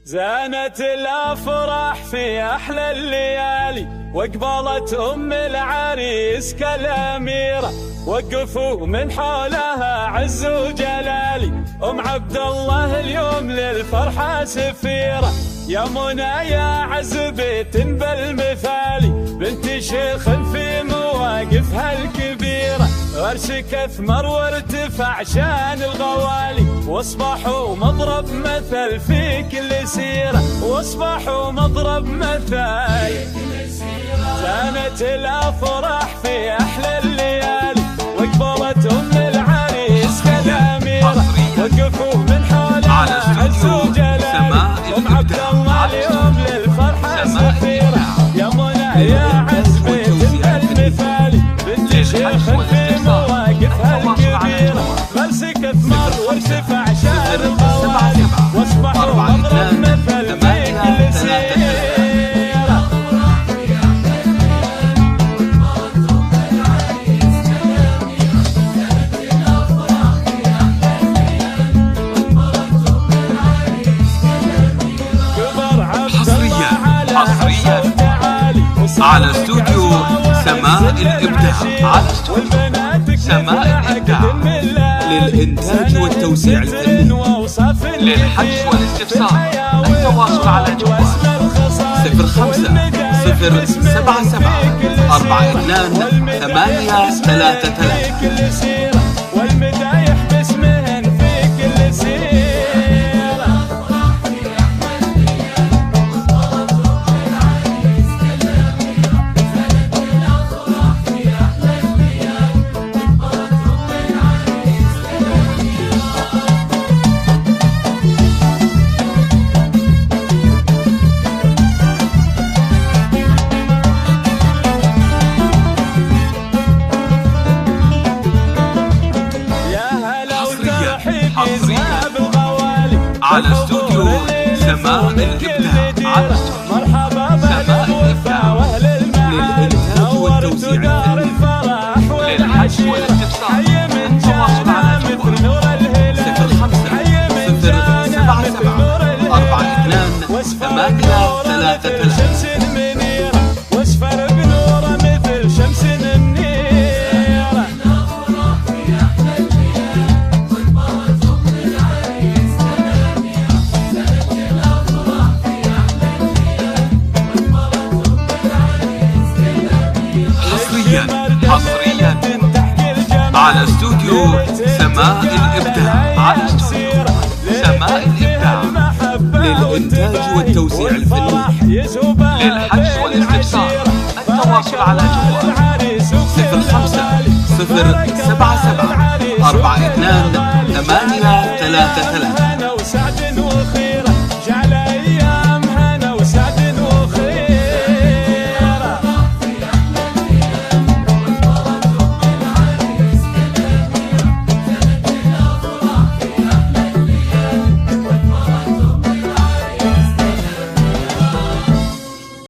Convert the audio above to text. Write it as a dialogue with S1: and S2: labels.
S1: زانت الافراح في احلى الليالي، واقبلت ام العريس كالاميره، وقفوا من حولها عز وجلالي. ام عبد الله اليوم للفرحه سفيره، يا منى يا عز بيت بالمثالي، بنت شيخ في مواقفها الكبيره، غرسك اثمر وارتفع شان الغوالي، واصبحوا مضرب مثل في كل سيره، واصبحوا مضرب مثل. زانت الافراح في احلى الليالي، واقبلت ام العريس كالاميره، وقفوا من حولها عز وجلالي. ام عبد الله اليوم للفرحه سفيره، يا منى يا عز بيت المثالي، بنت شيخ في مواقفها الكبيره، غرسك اثمر وارتفع شان الغوالي، واصبحوا مضرب مثل في كل سيره.
S2: حصريا على استوديو سماء الإبداع، على استوديو سماء الإبداع للإنتاج والتوزيع الفني. للحجز والاستفسار التواصل على جوال 05-077-42-833.
S1: والمدايح باسمهن في كل سيره.
S2: على استوديو سماء الإبداع، على استوديو سماء الإبداع للإنتاج والتوزيع الفني. للحجز والاستفسار التواصل على جوال 05-077-42-833.
S1: واصفر بنوره مثل شمس منيره.
S2: حصريا على استوديو سماء الإبداع، على استوديو سماء الإبداع للإنتاج والتوزيع الفني. للحجز والاستفسار التواصل على جوال 05-077-42-833.